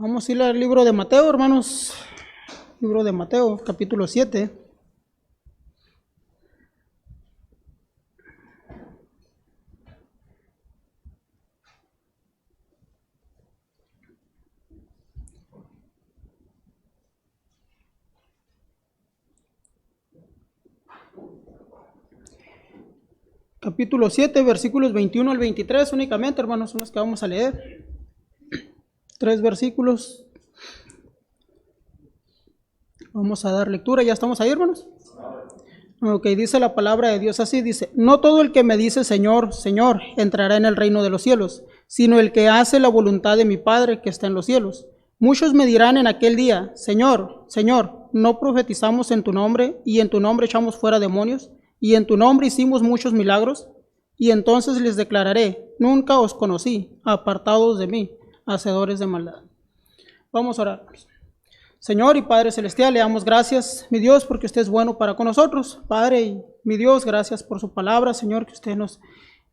Vamos a ir al libro de Mateo, hermanos. Libro de Mateo, capítulo 7. Capítulo 7, versículos 21 al 23 únicamente, hermanos, son los que vamos a leer. 3 versículos. Vamos a dar lectura. ¿Ya estamos ahí, hermanos? Ok, dice la palabra de Dios así, dice: No todo el que me dice Señor, Señor, entrará en el reino de los cielos, sino el que hace la voluntad de mi Padre que está en los cielos. Muchos me dirán en aquel día: Señor, Señor, ¿no profetizamos en tu nombre, y en tu nombre echamos fuera demonios, y en tu nombre hicimos muchos milagros? Y entonces les declararé: Nunca os conocí, apartados de mí, hacedores de maldad. Vamos a orar. Señor y Padre Celestial, le damos gracias, mi Dios, porque usted es bueno para con nosotros. Padre y mi Dios, gracias por su palabra, Señor, que usted nos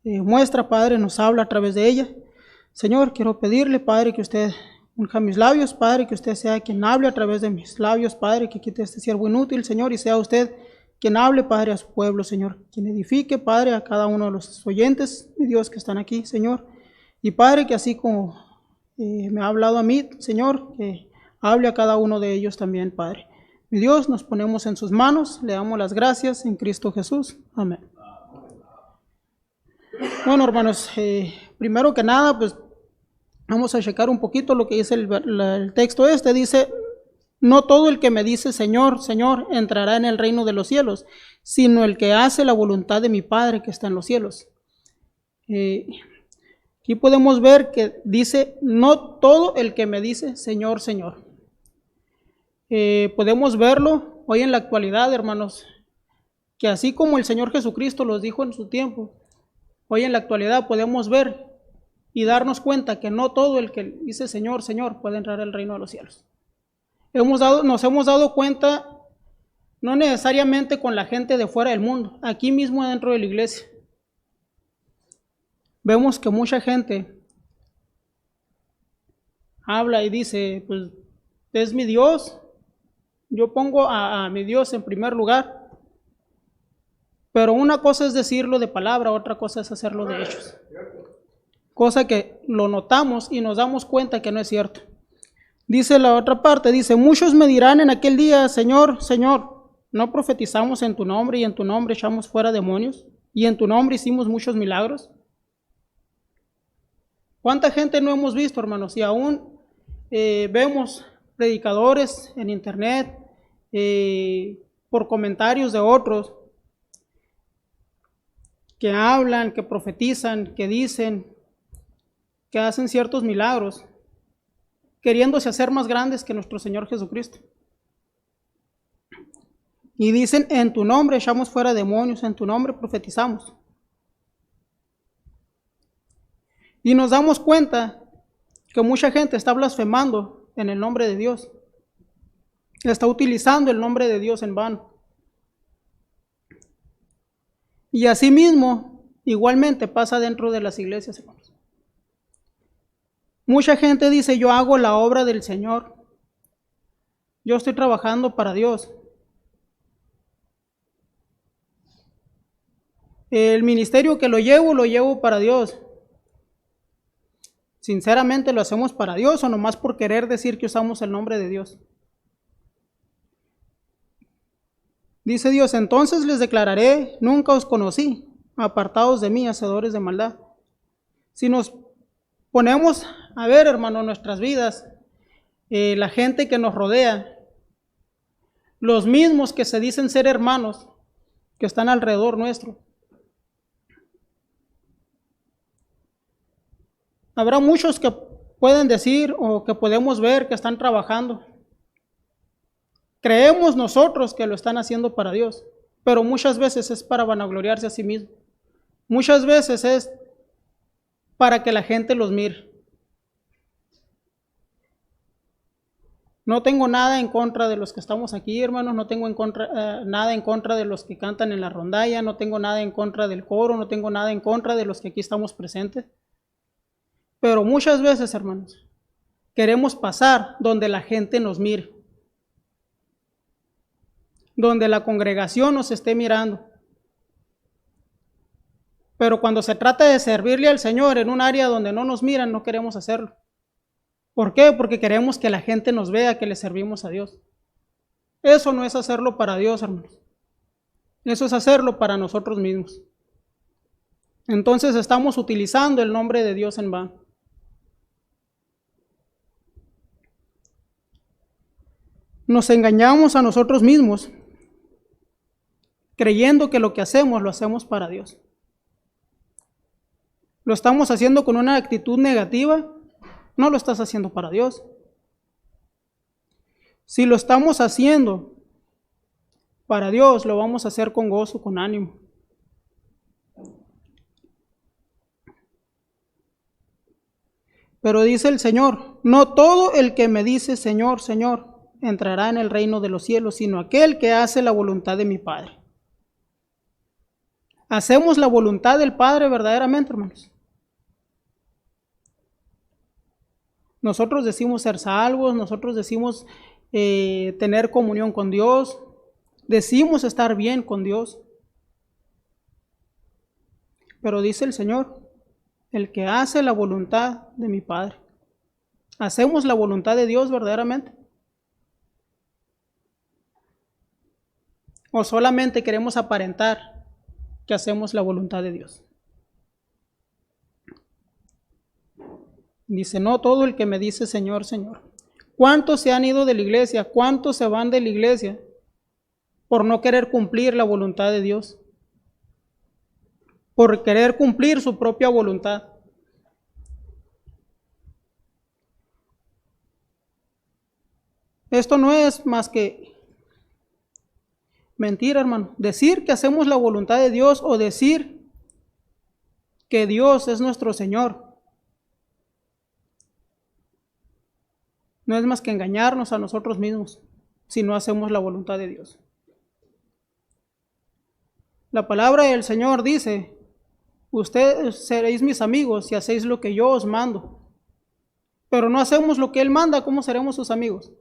muestra, Padre, nos habla a través de ella. Señor, quiero pedirle, Padre, que usted unja mis labios, Padre, que usted sea quien hable a través de mis labios, Padre, que quite este siervo inútil, Señor, y sea usted quien hable, Padre, a su pueblo, Señor, quien edifique, Padre, a cada uno de los oyentes, mi Dios, que están aquí, Señor. Y Padre, que así como me ha hablado a mí, Señor, que hable a cada uno de ellos también, Padre. Mi Dios, nos ponemos en sus manos, le damos las gracias en Cristo Jesús. Amén. Bueno, hermanos, primero que nada, pues vamos a checar un poquito lo que dice el texto este. Dice: No todo el que me dice Señor, Señor, entrará en el reino de los cielos, sino el que hace la voluntad de mi Padre que está en los cielos. Aquí podemos ver que dice: no todo el que me dice Señor, Señor. Podemos verlo hoy en la actualidad, hermanos, que así como el Señor Jesucristo los dijo en su tiempo, hoy en la actualidad podemos ver y darnos cuenta que no todo el que dice Señor, Señor puede entrar al reino de los cielos. Nos hemos dado cuenta, no necesariamente con la gente de fuera del mundo, aquí mismo dentro de la iglesia. Vemos que mucha gente habla y dice: pues es mi Dios, yo pongo a mi Dios en primer lugar. Pero una cosa es decirlo de palabra, otra cosa es hacerlo de hechos. Cosa que lo notamos y nos damos cuenta que no es cierto. Dice la otra parte, dice: muchos me dirán en aquel día: Señor, Señor, ¿no profetizamos en tu nombre, y en tu nombre echamos fuera demonios, y en tu nombre hicimos muchos milagros? ¿Cuánta gente no hemos visto, hermanos? Y aún vemos predicadores en internet, por comentarios de otros, que hablan, que profetizan, que dicen, que hacen ciertos milagros, queriéndose hacer más grandes que nuestro Señor Jesucristo. Y dicen: en tu nombre echamos fuera demonios, en tu nombre profetizamos. Y nos damos cuenta que mucha gente está blasfemando en el nombre de Dios. Está utilizando el nombre de Dios en vano. Y asimismo, igualmente pasa dentro de las iglesias, hermanos. Mucha gente dice: yo hago la obra del Señor, yo estoy trabajando para Dios. El ministerio que lo llevo para Dios. ¿Sinceramente lo hacemos para Dios o nomás por querer decir que usamos el nombre de Dios? Dice Dios: entonces les declararé: nunca os conocí, apartados de mí, hacedores de maldad. Si nos ponemos a ver, hermano, nuestras vidas, la gente que nos rodea, los mismos que se dicen ser hermanos, que están alrededor nuestro, habrá muchos que pueden decir o que podemos ver que están trabajando. Creemos nosotros que lo están haciendo para Dios, pero muchas veces es para vanagloriarse a sí mismo. Muchas veces es para que la gente los mire. No tengo nada en contra de los que estamos aquí, hermanos. No tengo nada en contra de los que cantan en la rondalla. No tengo nada en contra del coro. No tengo nada en contra de los que aquí estamos presentes. Pero muchas veces, hermanos, queremos pasar donde la gente nos mire, donde la congregación nos esté mirando. Pero cuando se trata de servirle al Señor en un área donde no nos miran, no queremos hacerlo. ¿Por qué? Porque queremos que la gente nos vea que le servimos a Dios. Eso no es hacerlo para Dios, hermanos. Eso es hacerlo para nosotros mismos. Entonces estamos utilizando el nombre de Dios en vano. Nos engañamos a nosotros mismos creyendo que lo que hacemos lo hacemos para Dios. Lo estamos haciendo con una actitud negativa, no lo estás haciendo para Dios. Si lo estamos haciendo para Dios, lo vamos a hacer con gozo, con ánimo. Pero dice el Señor, no todo el que me dice Señor, Señor, entrará en el reino de los cielos, sino aquel que hace la voluntad de mi Padre. ¿Hacemos la voluntad del Padre verdaderamente, hermanos? Nosotros decimos ser salvos, nosotros decimos tener comunión con Dios, decimos estar bien con Dios. Pero dice el Señor, el que hace la voluntad de mi Padre. ¿Hacemos la voluntad de Dios verdaderamente? ¿O solamente queremos aparentar que hacemos la voluntad de Dios? Dice, no todo el que me dice Señor, Señor. ¿Cuántos se han ido de la iglesia? ¿Cuántos se van de la iglesia por no querer cumplir la voluntad de Dios? Por querer cumplir su propia voluntad. Esto no es más que mentira, hermano. Decir que hacemos la voluntad de Dios o decir que Dios es nuestro Señor no es más que engañarnos a nosotros mismos si no hacemos la voluntad de Dios. La palabra del Señor dice, ustedes seréis mis amigos si hacéis lo que yo os mando. Pero no hacemos lo que Él manda, ¿cómo seremos sus amigos?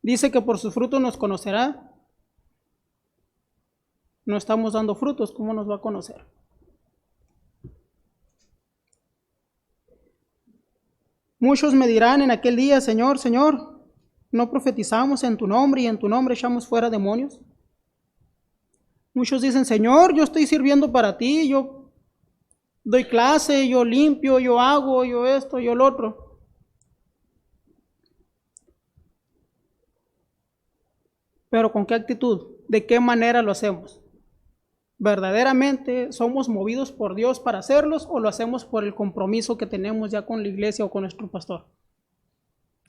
Dice que por sus frutos nos conocerá. No estamos dando frutos, ¿cómo nos va a conocer? Muchos me dirán en aquel día, Señor, Señor, ¿no profetizamos en tu nombre y en tu nombre echamos fuera demonios? Muchos dicen, Señor, yo estoy sirviendo para ti, yo doy clase, yo limpio, yo hago, yo esto, yo lo otro. Pero ¿con qué actitud? ¿De qué manera lo hacemos? ¿Verdaderamente somos movidos por Dios para hacerlos o lo hacemos por el compromiso que tenemos ya con la iglesia o con nuestro pastor?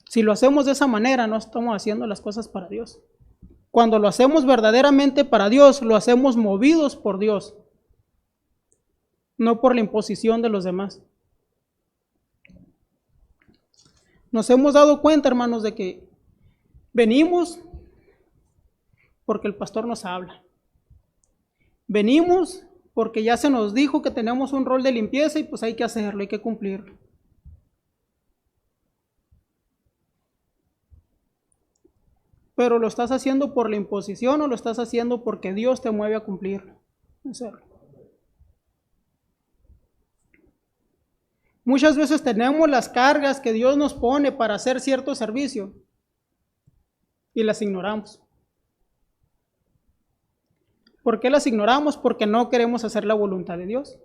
Si lo hacemos de esa manera, no estamos haciendo las cosas para Dios. Cuando lo hacemos verdaderamente para Dios, lo hacemos movidos por Dios, no por la imposición de los demás. Nos hemos dado cuenta, hermanos, de que venimos porque el pastor nos habla. Venimos porque ya se nos dijo que tenemos un rol de limpieza y pues hay que hacerlo, hay que cumplirlo. Pero ¿lo estás haciendo por la imposición o lo estás haciendo porque Dios te mueve a cumplirlo? Hacerlo. Muchas veces tenemos las cargas que Dios nos pone para hacer cierto servicio y las ignoramos. ¿Por qué las ignoramos? Porque no queremos hacer la voluntad de Dios.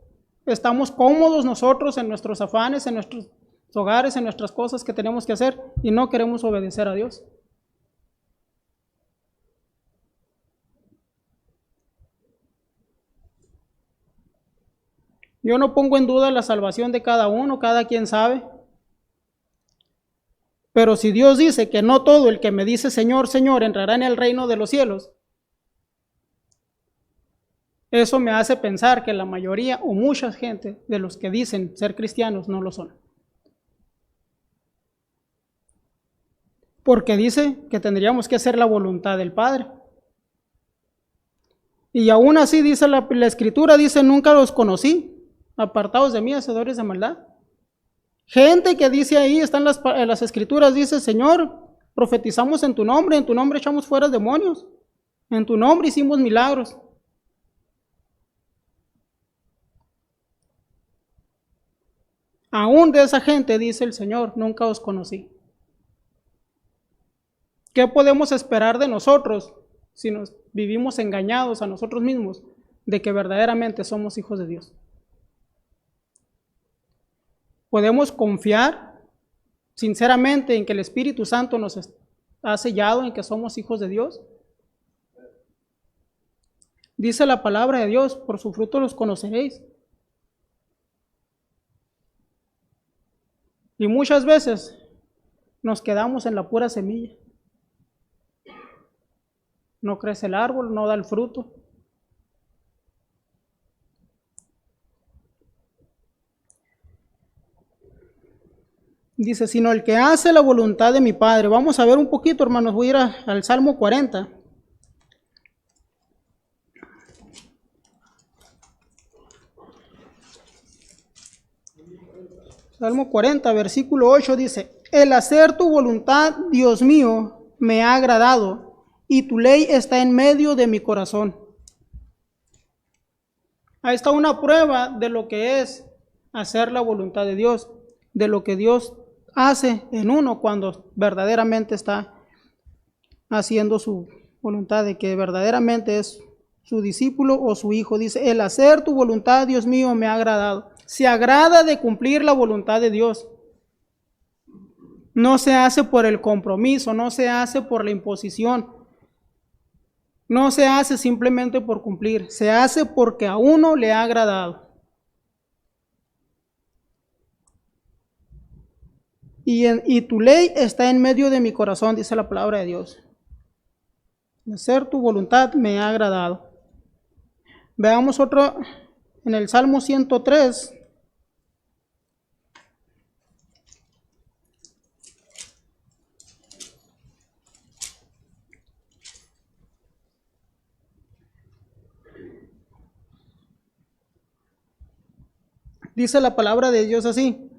Estamos cómodos nosotros en nuestros afanes, en nuestros hogares, en nuestras cosas que tenemos que hacer y no queremos obedecer a Dios. Yo no pongo en duda la salvación de cada uno, cada quien sabe. Pero si Dios dice que no todo el que me dice Señor, Señor entrará en el reino de los cielos, eso me hace pensar que la mayoría o mucha gente de los que dicen ser cristianos no lo son. Porque dice que tendríamos que hacer la voluntad del Padre. Y aún así dice la Escritura, dice, nunca los conocí, apartados de mí, hacedores de maldad. Gente que dice ahí, están en las escrituras, dice, Señor, profetizamos en tu nombre echamos fuera demonios, en tu nombre hicimos milagros. Aún de esa gente, dice el Señor, nunca os conocí. ¿Qué podemos esperar de nosotros si nos vivimos engañados a nosotros mismos de que verdaderamente somos hijos de Dios? Podemos confiar sinceramente en que el Espíritu Santo nos ha sellado, en que somos hijos de Dios. Dice la palabra de Dios, por su fruto los conoceréis. Y muchas veces nos quedamos en la pura semilla. No crece el árbol, no da el fruto. Dice, sino el que hace la voluntad de mi Padre. Vamos a ver un poquito, hermanos. Voy a ir al Salmo 40. Salmo 40, versículo 8 dice, el hacer tu voluntad, Dios mío, me ha agradado, y tu ley está en medio de mi corazón. Ahí está una prueba de lo que es hacer la voluntad de Dios, de lo que Dios hace en uno cuando verdaderamente está haciendo su voluntad, de que verdaderamente es su discípulo o su hijo. Dice, el hacer tu voluntad, Dios mío, me ha agradado. Se agrada de cumplir la voluntad de Dios. No se hace por el compromiso, no se hace por la imposición, no se hace simplemente por cumplir, se hace porque a uno le ha agradado. Y tu ley está en medio de mi corazón, dice la palabra de Dios. Hacer tu voluntad me ha agradado. Veamos otro en el Salmo 103. Dice la palabra de Dios así.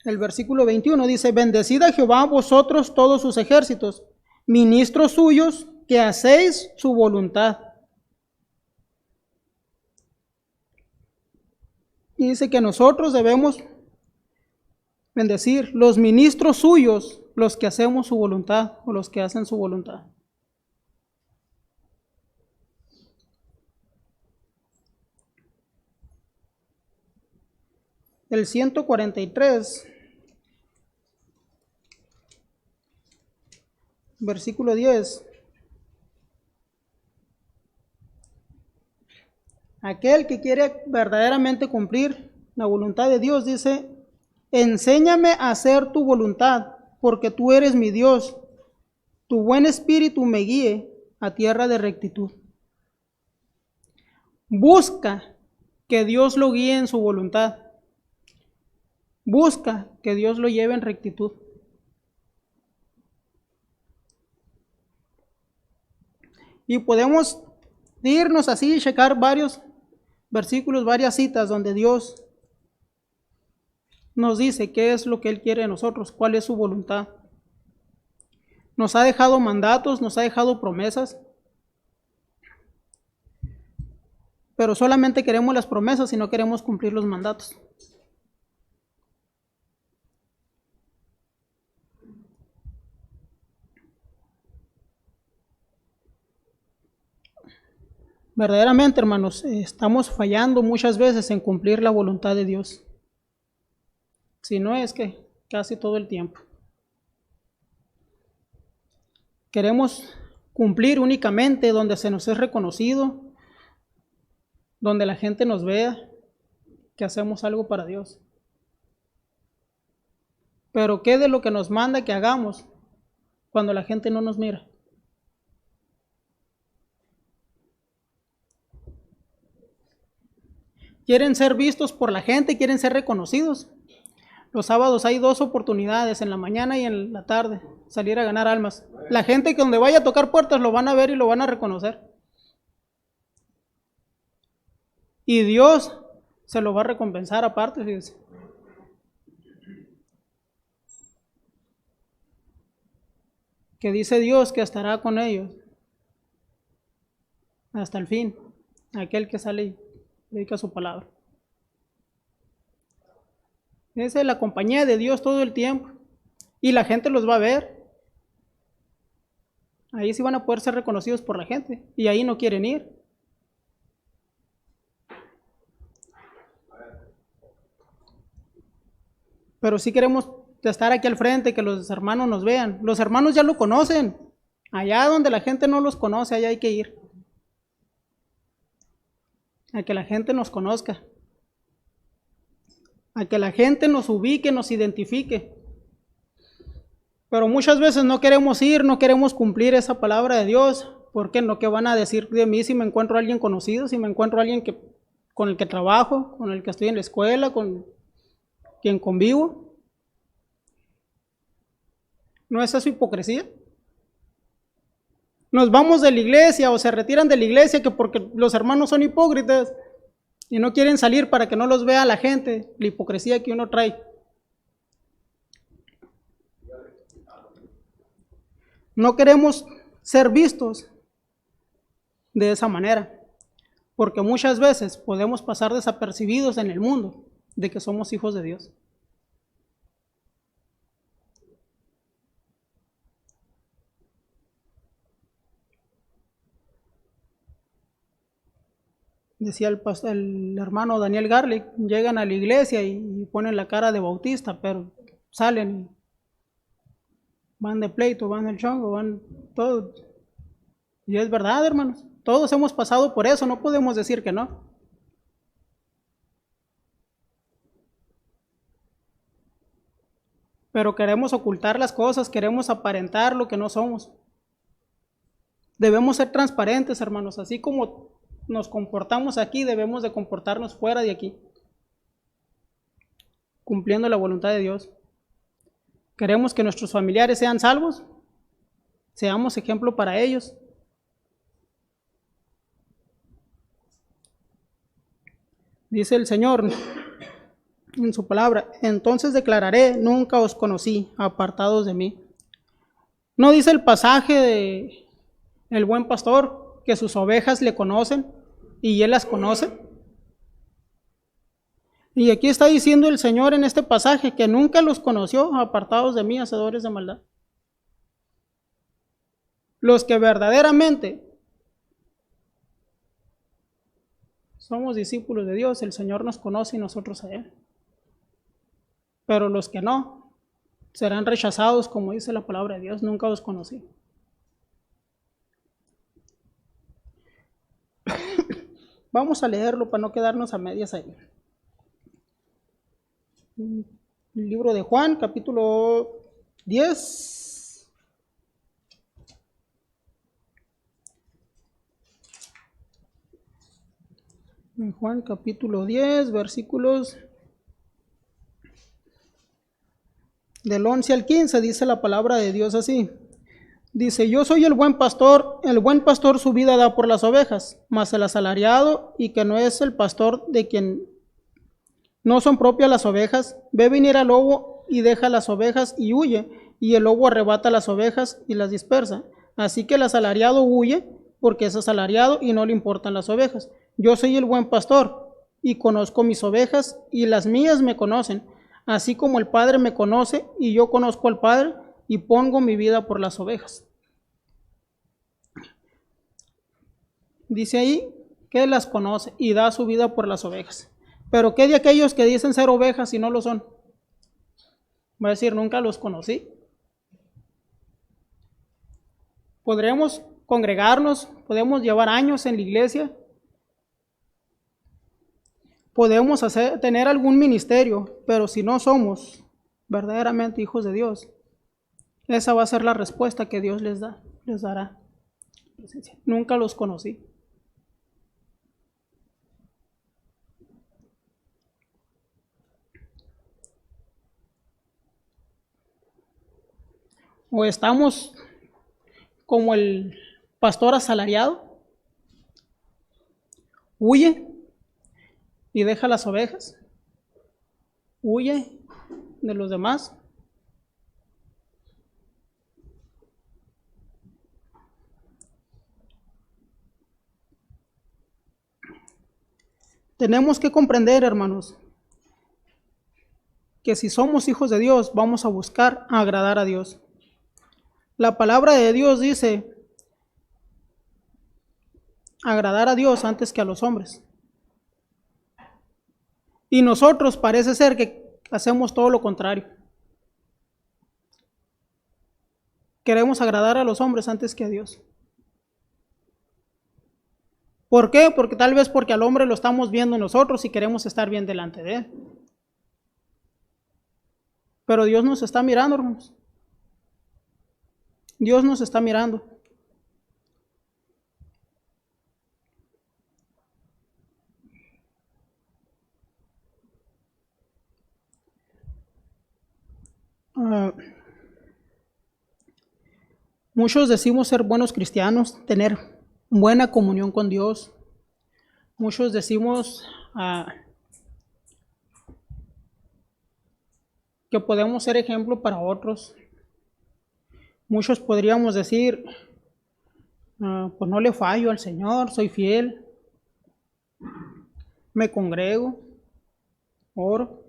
El versículo 21 dice, bendecid a Jehová vosotros todos sus ejércitos, ministros suyos, que hacéis su voluntad. Y dice que nosotros debemos bendecir los ministros suyos, los que hacemos su voluntad o los que hacen su voluntad. El 143, versículo 10. Aquel que quiere verdaderamente cumplir la voluntad de Dios dice, enséñame a hacer tu voluntad, porque tú eres mi Dios. Tu buen espíritu me guíe a tierra de rectitud. Busca que Dios lo guíe en su voluntad. Busca que Dios lo lleve en rectitud. Y podemos irnos así y checar varios versículos, varias citas donde Dios nos dice qué es lo que Él quiere de nosotros, cuál es su voluntad. Nos ha dejado mandatos, nos ha dejado promesas, pero solamente queremos las promesas y no queremos cumplir los mandatos. Verdaderamente, hermanos, estamos fallando muchas veces en cumplir la voluntad de Dios. Si no es que casi todo el tiempo. Queremos cumplir únicamente donde se nos es reconocido, donde la gente nos vea que hacemos algo para Dios. Pero ¿qué de lo que nos manda que hagamos cuando la gente no nos mira? Quieren ser vistos por la gente, quieren ser reconocidos. Los sábados hay 2 oportunidades, en la mañana y en la tarde, salir a ganar almas. La gente que donde vaya a tocar puertas lo van a ver y lo van a reconocer. Y Dios se lo va a recompensar aparte, fíjese. Que dice Dios que estará con ellos hasta el fin, aquel que sale y predica su palabra. Esa es la compañía de Dios todo el tiempo. Y la gente los va a ver. Ahí sí van a poder ser reconocidos por la gente. Y ahí no quieren ir. Pero sí queremos estar aquí al frente, que los hermanos nos vean. Los hermanos ya lo conocen. Allá donde la gente no los conoce, allá hay que ir. A que la gente nos conozca. A que la gente nos ubique, nos identifique. Pero muchas veces no queremos ir, no queremos cumplir esa palabra de Dios. ¿Por qué no? ¿Qué van a decir de mí si me encuentro a alguien conocido? Si me encuentro a alguien con el que trabajo, con el que estoy en la escuela, con quien convivo. ¿No es eso hipocresía? Nos vamos de la iglesia o se retiran de la iglesia que porque los hermanos son hipócritas y no quieren salir para que no los vea la gente, la hipocresía que uno trae. No queremos ser vistos de esa manera, porque muchas veces podemos pasar desapercibidos en el mundo de que somos hijos de Dios. Decía el hermano Daniel Garlic, llegan a la iglesia y ponen la cara de bautista, pero salen, van de pleito, van del chongo, van todo. Y es verdad, hermanos, todos hemos pasado por eso, no podemos decir que no. Pero queremos ocultar las cosas, queremos aparentar lo que no somos. Debemos ser transparentes, hermanos, así como nos comportamos aquí, debemos de comportarnos fuera de aquí, cumpliendo la voluntad de Dios. Queremos que nuestros familiares sean salvos, seamos ejemplo para ellos. Dice el Señor en su palabra, entonces declararé, nunca os conocí, apartados de mí. ¿No dice el pasaje de el buen pastor que sus ovejas le conocen y él las conoce? Y aquí está diciendo el Señor en este pasaje que nunca los conoció, apartados de mí, hacedores de maldad. Los que verdaderamente somos discípulos de Dios, el Señor nos conoce y nosotros a Él. Pero los que no, serán rechazados, como dice la palabra de Dios, nunca los conocí. Vamos a leerlo para no quedarnos a medias ahí. El libro de Juan, capítulo 10. En Juan, capítulo 10, versículos del 11 al 15, dice la palabra de Dios así. Dice, yo soy el buen pastor su vida da por las ovejas, mas el asalariado y que no es el pastor de quien no son propias las ovejas, ve venir al lobo y deja las ovejas y huye, y el lobo arrebata las ovejas y las dispersa. Así que el asalariado huye porque es asalariado y no le importan las ovejas. Yo soy el buen pastor y conozco mis ovejas y las mías me conocen, así como el Padre me conoce y yo conozco al Padre y pongo mi vida por las ovejas. Dice ahí que las conoce y da su vida por las ovejas. Pero ¿qué de aquellos que dicen ser ovejas y no lo son? Va a decir, nunca los conocí. Podremos congregarnos, podemos llevar años en la iglesia, podemos tener algún ministerio, pero si no somos verdaderamente hijos de Dios, esa va a ser la respuesta que Dios les dará. Nunca los conocí. O estamos como el pastor asalariado, huye y deja las ovejas, huye de los demás. Tenemos que comprender, hermanos, que si somos hijos de Dios, vamos a buscar agradar a Dios. La palabra de Dios dice agradar a Dios antes que a los hombres. Y nosotros parece ser que hacemos todo lo contrario. Queremos agradar a los hombres antes que a Dios. ¿Por qué? Porque tal vez porque al hombre lo estamos viendo nosotros y queremos estar bien delante de él. Pero Dios nos está mirando, hermanos. Dios nos está mirando. Muchos decimos ser buenos cristianos, tener buena comunión con Dios. Muchos decimos que podemos ser ejemplo para otros. Muchos podríamos decir, pues no le fallo al Señor, soy fiel, me congrego, oro,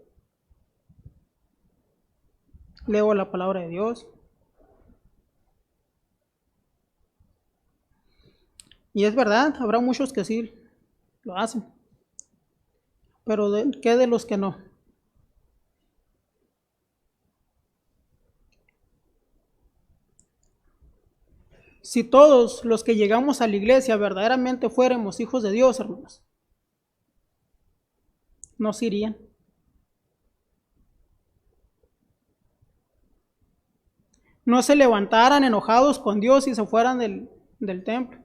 leo la palabra de Dios. Y es verdad, habrá muchos que sí lo hacen, pero ¿qué de los que no? Si todos los que llegamos a la iglesia verdaderamente fuéramos hijos de Dios, hermanos, no se irían. No se levantaran enojados con Dios y se fueran del templo.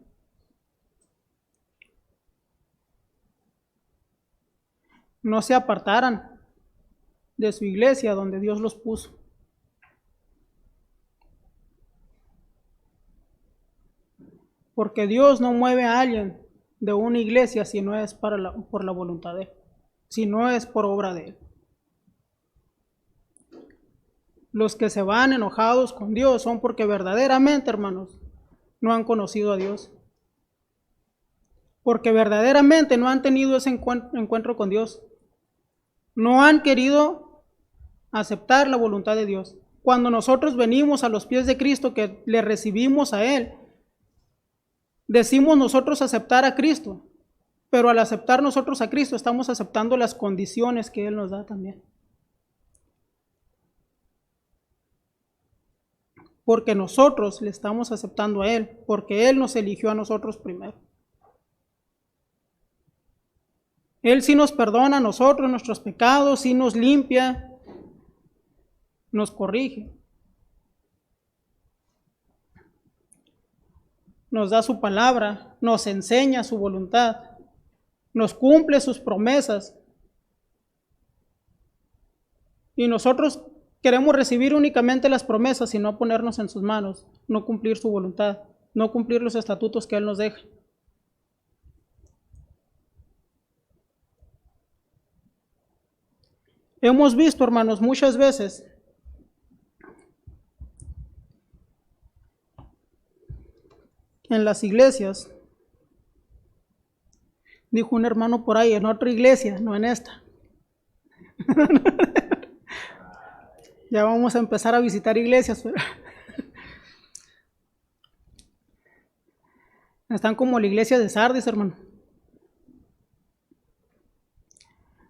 No se apartaran de su iglesia donde Dios los puso. Porque Dios no mueve a alguien de una iglesia si no es por la voluntad de Él, si no es por obra de Él. Los que se van enojados con Dios son porque verdaderamente, hermanos, no han conocido a Dios. Porque verdaderamente no han tenido ese encuentro con Dios. No han querido aceptar la voluntad de Dios. Cuando nosotros venimos a los pies de Cristo, que le recibimos a Él, decimos nosotros aceptar a Cristo, pero al aceptar nosotros a Cristo estamos aceptando las condiciones que Él nos da también. Porque nosotros le estamos aceptando a Él, porque Él nos eligió a nosotros primero. Él sí nos perdona a nosotros nuestros pecados, sí nos limpia, nos corrige. Nos da su palabra, nos enseña su voluntad, nos cumple sus promesas. Y nosotros queremos recibir únicamente las promesas y no ponernos en sus manos, no cumplir su voluntad, no cumplir los estatutos que Él nos deja. Hemos visto, hermanos, muchas veces en las iglesias, dijo un hermano por ahí, en otra iglesia, no en esta. Ya vamos a empezar a visitar iglesias. Están como la iglesia de Sardis, hermano.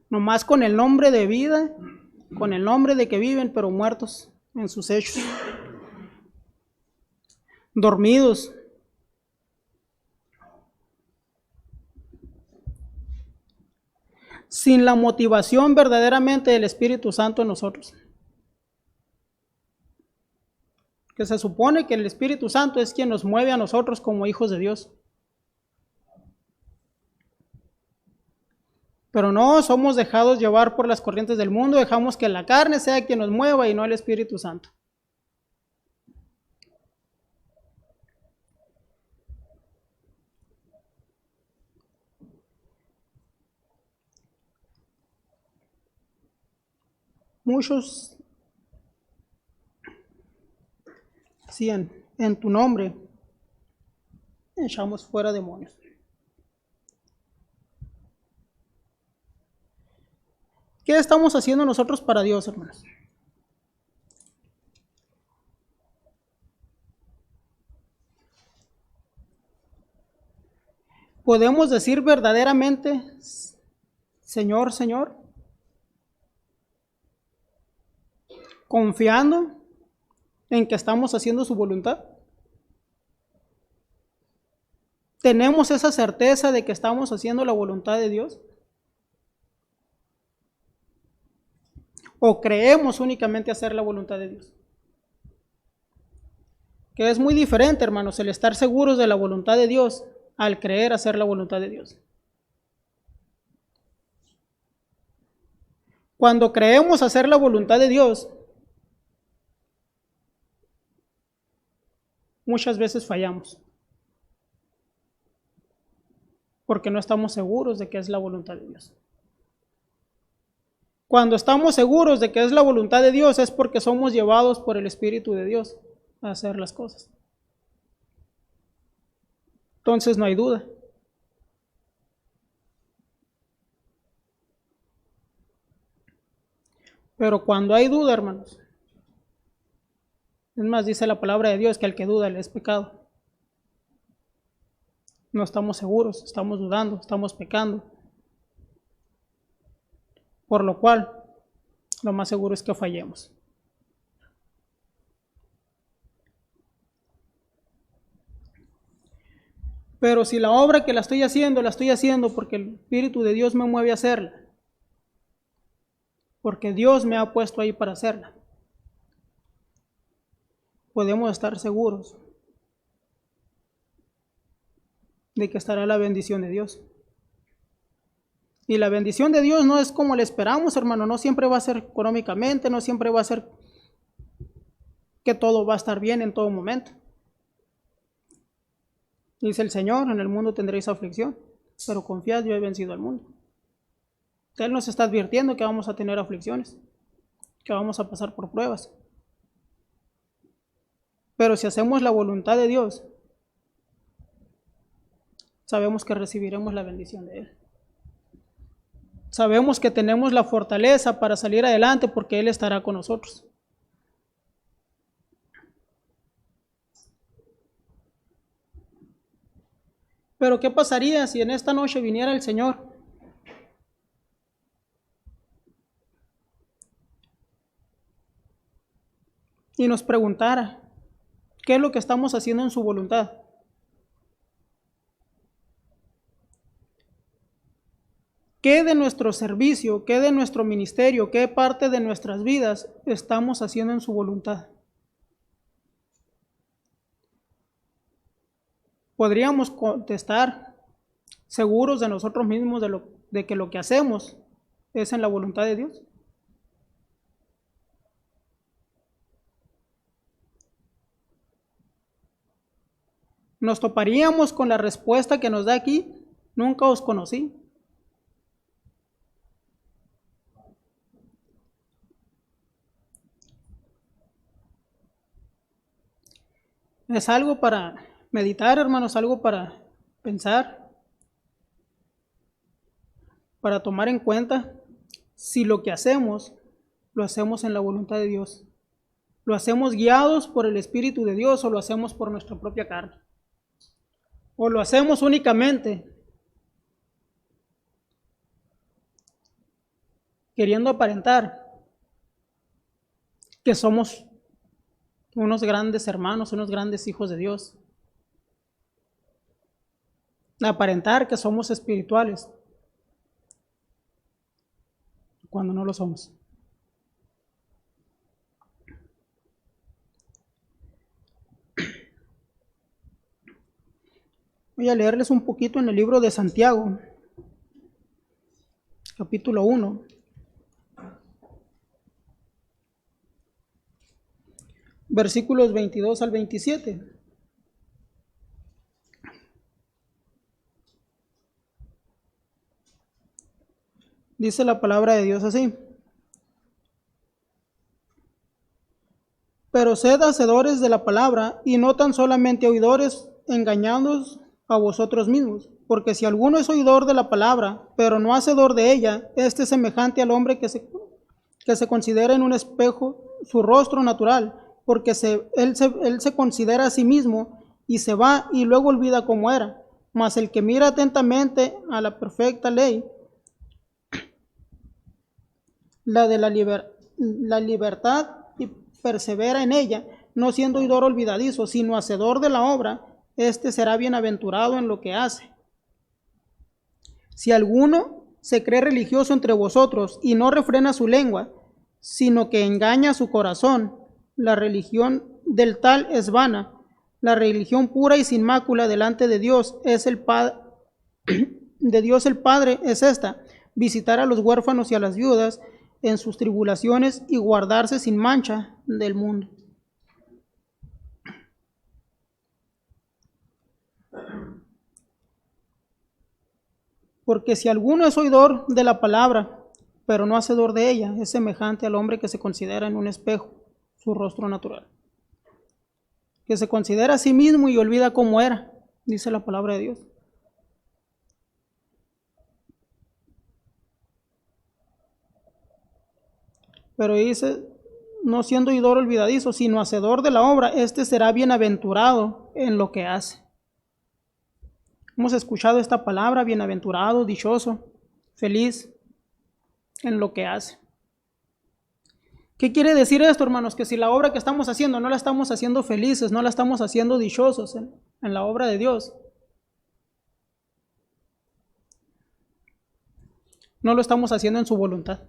Nomás con el nombre de vida, con el nombre de que viven, pero muertos en sus hechos. Dormidos. Sin la motivación verdaderamente del Espíritu Santo en nosotros. Que se supone que el Espíritu Santo es quien nos mueve a nosotros como hijos de Dios. Pero no, somos dejados llevar por las corrientes del mundo, dejamos que la carne sea quien nos mueva y no el Espíritu Santo. muchos decían, en tu nombre echamos fuera demonios. ¿Qué estamos haciendo nosotros para Dios, hermanos? ¿Podemos decir verdaderamente, Señor, Señor? Confiando en que estamos haciendo su voluntad. ¿Tenemos esa certeza de que estamos haciendo la voluntad de Dios? ¿O creemos únicamente hacer la voluntad de Dios? Que es muy diferente, hermanos, el estar seguros de la voluntad de Dios al creer hacer la voluntad de Dios. Cuando creemos hacer la voluntad de Dios, muchas veces fallamos, porque no estamos seguros de que es la voluntad de Dios. Cuando estamos seguros de que es la voluntad de Dios es porque somos llevados por el Espíritu de Dios a hacer las cosas. Entonces no hay duda. Pero cuando hay duda, hermanos, es más, dice la palabra de Dios que al que duda le es pecado. No estamos seguros, estamos dudando, estamos pecando. Por lo cual, lo más seguro es que fallemos. Pero si la obra que la estoy haciendo porque el Espíritu de Dios me mueve a hacerla. Porque Dios me ha puesto ahí para hacerla. Podemos estar seguros de que estará la bendición de Dios. Y la bendición de Dios no es como le esperamos, hermano. No siempre va a ser económicamente, no siempre va a ser que todo va a estar bien en todo momento. Dice el Señor, en el mundo tendréis aflicción, pero confiad, yo he vencido al mundo. Él nos está advirtiendo que vamos a tener aflicciones, que vamos a pasar por pruebas. Pero si hacemos la voluntad de Dios, sabemos que recibiremos la bendición de Él. Sabemos que tenemos la fortaleza para salir adelante porque Él estará con nosotros. Pero ¿qué pasaría si en esta noche viniera el Señor y nos preguntara qué es lo que estamos haciendo en su voluntad? ¿Qué de nuestro servicio, qué de nuestro ministerio, qué parte de nuestras vidas estamos haciendo en su voluntad? Podríamos contestar seguros de nosotros mismos de que lo que hacemos es en la voluntad de Dios. Nos toparíamos con la respuesta que nos da aquí: nunca os conocí. Es algo para meditar, hermanos, algo para pensar, para tomar en cuenta si lo que hacemos, lo hacemos en la voluntad de Dios. ¿Lo hacemos guiados por el Espíritu de Dios o lo hacemos por nuestra propia carne? ¿O lo hacemos únicamente queriendo aparentar que somos unos grandes hermanos, unos grandes hijos de Dios? Aparentar que somos espirituales cuando no lo somos. Voy a leerles un poquito en el libro de Santiago, capítulo 1. Versículos 22 al 27. Dice la palabra de Dios así: Pero sed hacedores de la palabra, y no tan solamente oidores, engañándoos a vosotros mismos. Porque si alguno es oidor de la palabra, pero no hacedor de ella, este es semejante al hombre que se considera en un espejo su rostro natural, porque él se considera a sí mismo y se va y luego olvida cómo era. Mas el que mira atentamente a la perfecta ley, la de la libertad, y persevera en ella, no siendo oidor olvidadizo, sino hacedor de la obra, este será bienaventurado en lo que hace. Si alguno se cree religioso entre vosotros y no refrena su lengua, sino que engaña su corazón, la religión del tal es vana. La religión pura y sin mácula delante de Dios es de Dios el Padre es esta: visitar a los huérfanos y a las viudas en sus tribulaciones y guardarse sin mancha del mundo. Porque si alguno es oidor de la palabra, pero no hacedor de ella, es semejante al hombre que se considera en un espejo su rostro natural, que se considera a sí mismo y olvida cómo era, dice la palabra de Dios. Pero dice, no siendo oidor olvidadizo, sino hacedor de la obra, este será bienaventurado en lo que hace. Hemos escuchado esta palabra: bienaventurado, dichoso, feliz en lo que hace. ¿Qué quiere decir esto, hermanos? Que si la obra que estamos haciendo no la estamos haciendo felices, no la estamos haciendo dichosos en la obra de Dios, no lo estamos haciendo en su voluntad.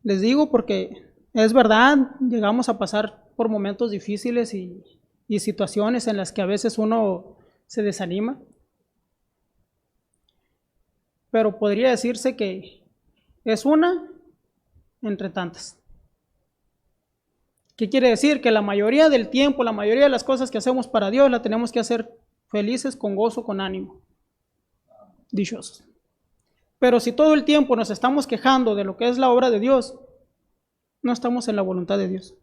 Les digo porque es verdad, llegamos a pasar por momentos difíciles y situaciones en las que a veces uno se desanima. Pero podría decirse que es una entre tantas. ¿Qué quiere decir? Que la mayoría del tiempo, la mayoría de las cosas que hacemos para Dios, la tenemos que hacer felices, con gozo, con ánimo, dichosos. Pero si todo el tiempo nos estamos quejando de lo que es la obra de Dios, no estamos en la voluntad de Dios.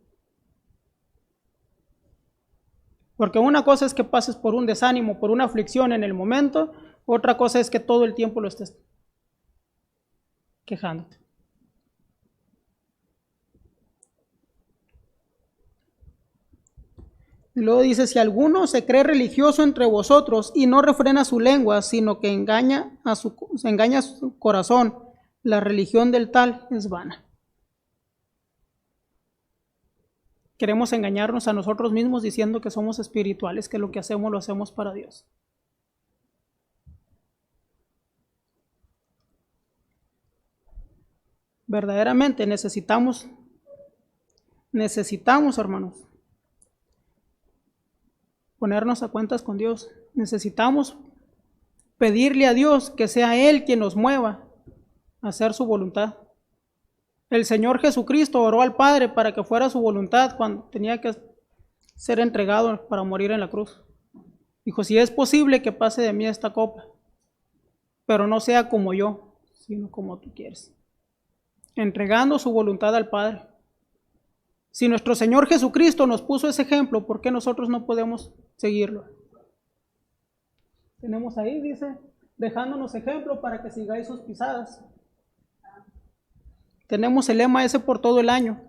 Porque una cosa es que pases por un desánimo, por una aflicción en el momento, otra cosa es que todo el tiempo lo estés quejándote. Y luego dice: si alguno se cree religioso entre vosotros y no refrena su lengua, sino que engaña a su corazón, la religión del tal es vana. Queremos engañarnos a nosotros mismos diciendo que somos espirituales, que lo que hacemos lo hacemos para Dios. Verdaderamente necesitamos, hermanos, ponernos a cuentas con Dios. Necesitamos pedirle a Dios que sea Él quien nos mueva a hacer su voluntad. El Señor Jesucristo oró al Padre para que fuera su voluntad cuando tenía que ser entregado para morir en la cruz. Dijo: si es posible que pase de mí esta copa, pero no sea como yo, sino como tú quieres. Entregando su voluntad al Padre. Si nuestro Señor Jesucristo nos puso ese ejemplo, ¿por qué nosotros no podemos seguirlo? Tenemos ahí, dice, dejándonos ejemplo para que sigáis sus pisadas. Tenemos el lema ese por todo el año.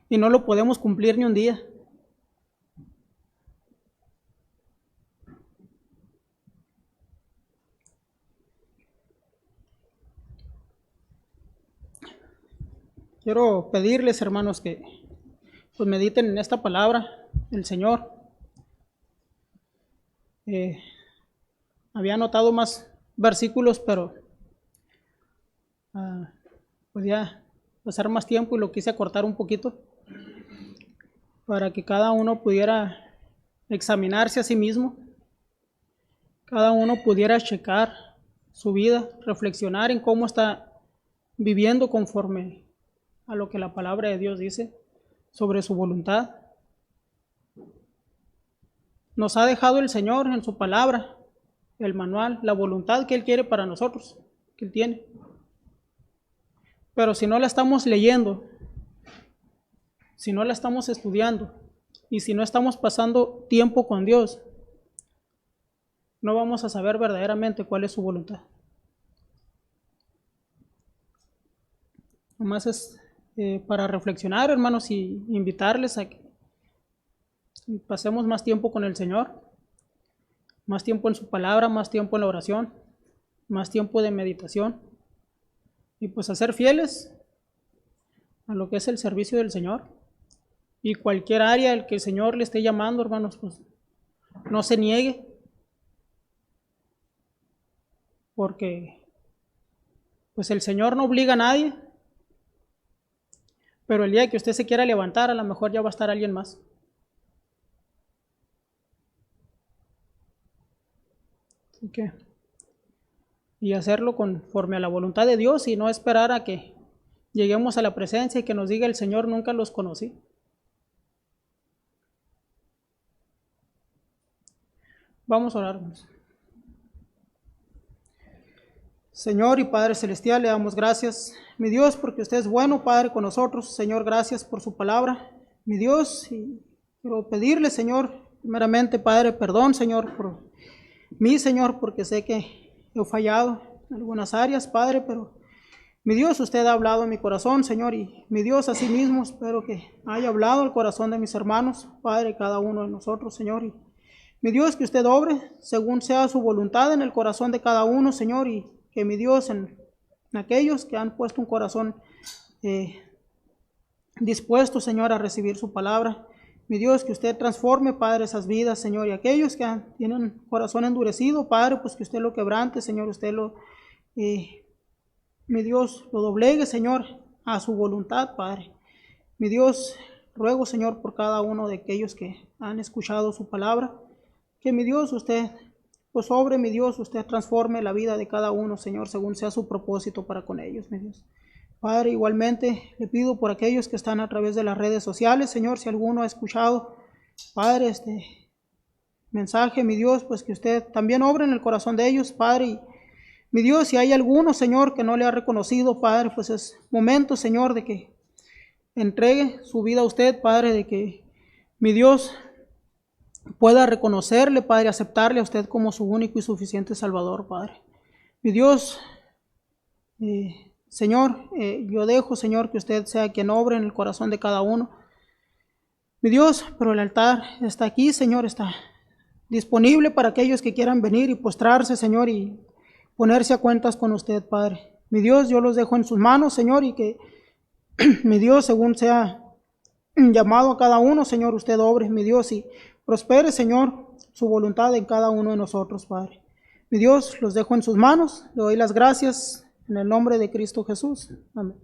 Y no lo podemos cumplir ni un día. Quiero pedirles, hermanos, que pues mediten en esta palabra del Señor. Había anotado más versículos, pero podía pasar más tiempo y lo quise acortar un poquito para que cada uno pudiera examinarse a sí mismo, cada uno pudiera checar su vida, reflexionar en cómo está viviendo conforme a lo que la palabra de Dios dice sobre su voluntad. Nos ha dejado el Señor en su palabra el manual, la voluntad que Él quiere para nosotros, que Él tiene. Pero si no la estamos leyendo, si no la estamos estudiando y si no estamos pasando tiempo con Dios, no vamos a saber verdaderamente cuál es su voluntad. Nomás es para reflexionar, hermanos, y invitarles a que pasemos más tiempo con el Señor, más tiempo en su palabra, más tiempo en la oración, más tiempo de meditación, y pues a ser fieles a lo que es el servicio del Señor. Y cualquier área al que el Señor le esté llamando, hermanos, pues no se niegue, porque pues el Señor no obliga a nadie, pero el día que usted se quiera levantar, a lo mejor ya va a estar alguien más. Así que, y hacerlo conforme a la voluntad de Dios y no esperar a que lleguemos a la presencia y que nos diga el Señor, nunca los conocí. Vamos a orar, hermanos. Señor y Padre Celestial, le damos gracias, mi Dios, porque usted es bueno, Padre, con nosotros. Señor, gracias por su palabra, mi Dios, y quiero pedirle, Señor, primeramente, Padre, perdón, Señor, por mí, Señor, porque sé que he fallado en algunas áreas, Padre, pero mi Dios, usted ha hablado en mi corazón, Señor, y mi Dios, así mismo, espero que haya hablado el corazón de mis hermanos, Padre, cada uno de nosotros, Señor, y mi Dios, que usted obre según sea su voluntad en el corazón de cada uno, Señor, y que mi Dios en aquellos que han puesto un corazón dispuesto, Señor, a recibir su palabra, mi Dios, que usted transforme, Padre, esas vidas, Señor, y aquellos que tienen corazón endurecido, Padre, pues que usted lo quebrante, Señor, usted mi Dios, lo doblegue, Señor, a su voluntad, Padre. Mi Dios, ruego, Señor, por cada uno de aquellos que han escuchado su palabra, que mi Dios, usted pues obre, mi Dios, usted transforme la vida de cada uno, Señor, según sea su propósito para con ellos, mi Dios. Padre, igualmente le pido por aquellos que están a través de las redes sociales, Señor, si alguno ha escuchado, Padre, este mensaje, mi Dios, pues que usted también obre en el corazón de ellos, Padre, y mi Dios, si hay alguno, Señor, que no le ha reconocido, Padre, pues es momento, Señor, de que entregue su vida a usted, Padre, de que mi Dios pueda reconocerle, Padre, aceptarle a usted como su único y suficiente Salvador, Padre. Mi Dios, Señor, yo dejo, Señor, que usted sea quien obre en el corazón de cada uno. Mi Dios, pero el altar está aquí, Señor, está disponible para aquellos que quieran venir y postrarse, Señor, y ponerse a cuentas con usted, Padre. Mi Dios, yo los dejo en sus manos, Señor, y que mi Dios, según sea llamado a cada uno, Señor, usted obre, mi Dios, y prospere, Señor, su voluntad en cada uno de nosotros, Padre. Mi Dios, los dejo en sus manos, le doy las gracias en el nombre de Cristo Jesús. Amén.